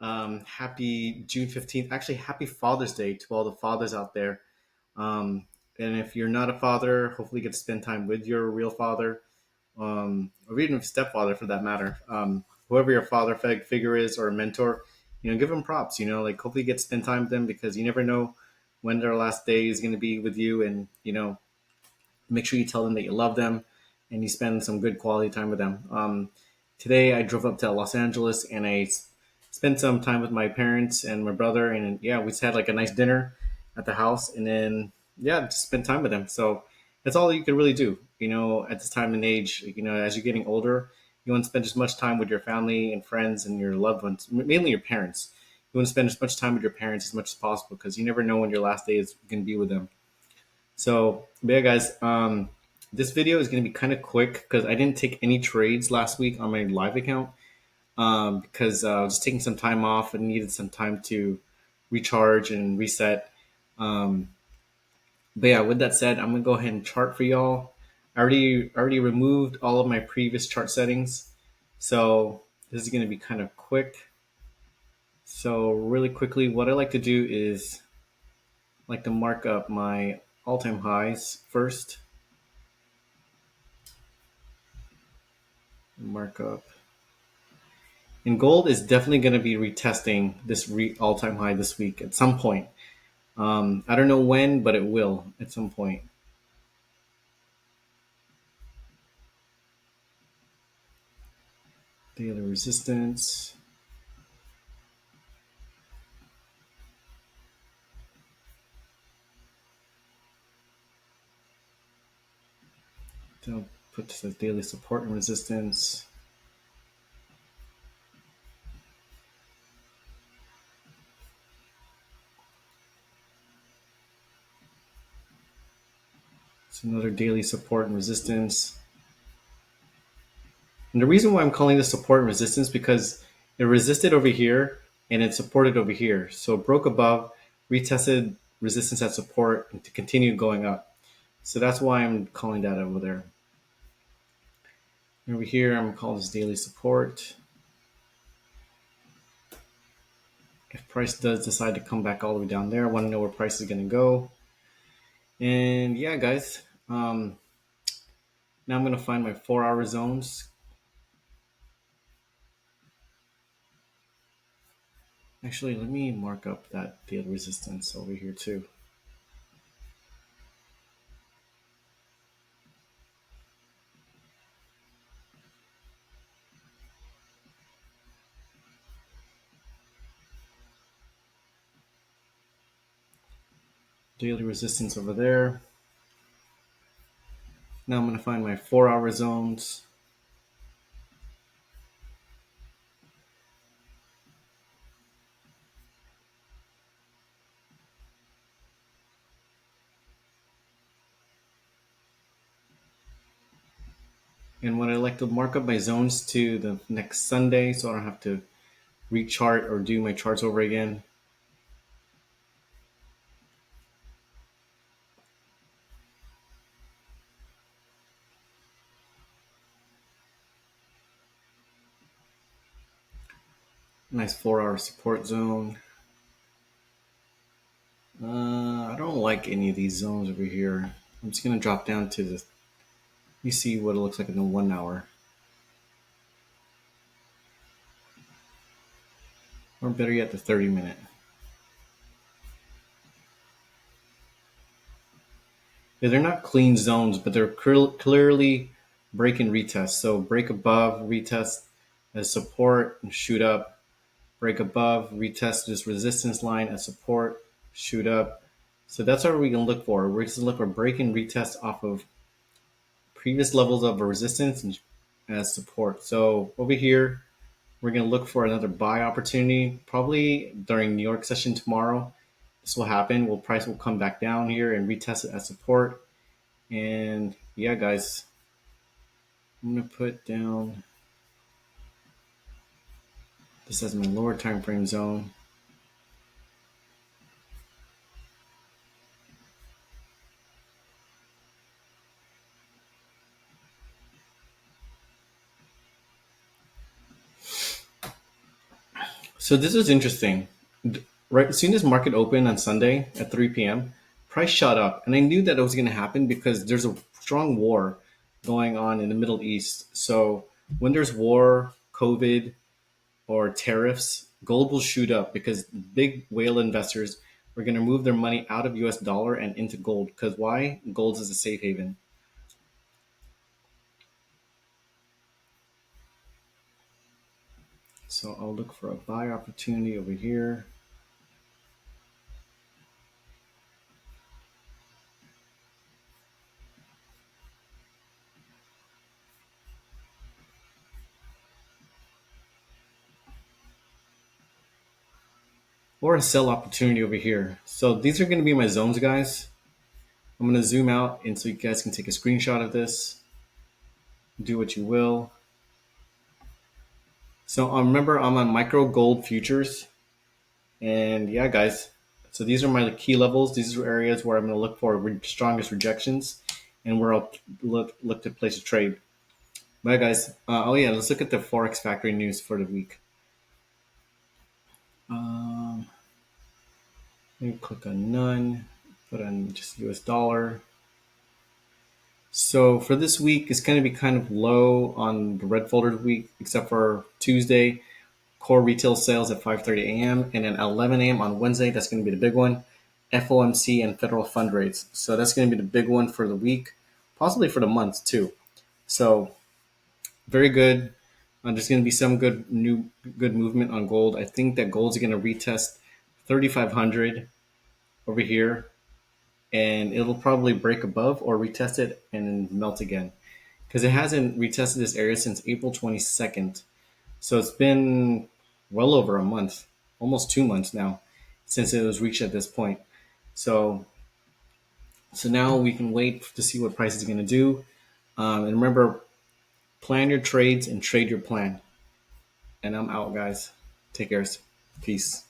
Happy June 15th. Actually, happy Father's Day to all the fathers out there. Um, and if you're not a father, hopefully you get to spend time with your real father, or even a stepfather for that matter. Whoever your father figure is or a mentor, give them props. Like hopefully you get to spend time with them because you never know when their last day is going to be with you. And, make sure you tell them that you love them and you spend some good quality time with them. Today, I drove up to Los Angeles and spent some time with my parents and my brother. And yeah, we just had like a nice dinner at the house and then, yeah, just spend time with them. So that's all you can really do, at this time and age. As you're getting older, you want to spend as much time with your family and friends and your loved ones, mainly your parents. You want to spend as much time with your parents as much as possible because you never know when your last day is going to be with them. So, but yeah, guys, this video is going to be kind of quick because I didn't take any trades last week on my live account because I was just taking some time off and needed some time to recharge and reset. Um, but yeah, with that said, I'm gonna go ahead and chart for y'all. I already removed all of my previous chart settings, so this is gonna be kind of quick. So really quickly, what I like to do is like to mark up my all-time highs first. Mark up. And gold is definitely going to be retesting this all-time high this week at some point. I don't know when, but it will at some point. Daily resistance. I'll put this as daily support and resistance. It's another daily support and resistance. And the reason why I'm calling this support and resistance because it resisted over here and it supported over here. So it broke above, retested resistance at support, and to continue going up. So that's why I'm calling that over there. Over here, I'm calling this daily support. If price does decide to come back all the way down there, I want to know where price is going to go. And yeah, guys, now I'm going to find my 4 hour zones. Actually, let me mark up that daily resistance over here too. Daily resistance over there. Now I'm going to find my 4 hour zones. And what I like to mark up my zones to the next Sunday so I don't have to rechart or do my charts over again. Nice 4 hour support zone. I don't like any of these zones over here. I'm just going to drop down to the. You see what it looks like in the 1 hour. Or better yet, the 30 minute. Yeah, they're not clean zones, but they're clearly break and retest. So break above, retest as support and shoot up. Break above, retest this resistance line as support, shoot up. So that's what we can look for. We're just look for break and retest off of previous levels of resistance and as support. So over here, we're going to look for another buy opportunity, probably during New York session tomorrow. This will happen. Price will come back down here and retest it as support. And yeah, guys, I'm gonna put down this as my lower time frame zone. So this is interesting. Right as soon as market opened on Sunday at 3 p.m., price shot up, and I knew that it was going to happen because there's a strong war going on in the Middle East. So when there's war, COVID, or tariffs, gold will shoot up because big whale investors are going to move their money out of US dollar and into gold. Because why? Gold is a safe haven. So I'll look for a buy opportunity over here. Or a sell opportunity over here. So these are going to be my zones, guys. I'm going to zoom out and so you guys can take a screenshot of this. Do what you will. So remember, I'm on micro gold futures. And yeah, guys. So these are my key levels. These are areas where I'm going to look for strongest rejections and where I'll look to place a trade. Bye, guys. Oh, yeah, let's look at the Forex Factory news for the week. Um, Let me click on none, put on just US dollar. So for this week, it's going to be kind of low on the red folder week, except for Tuesday, core retail sales at 5:30 a.m. and then at 11 a.m. on Wednesday. That's going to be the big one. FOMC and federal fund rates. So that's going to be the big one for the week, possibly for the month too. So very good. There's going to be some good movement on gold. I think that gold's going to retest 3,500 over here, and it'll probably break above or retest it and melt again because it hasn't retested this area since April 22nd. So it's been well over a month, almost 2 months now, since it was reached at this point. So so now we can wait to see what price is going to do. And remember, plan your trades and trade your plan. And I'm out, guys. Take care. Peace.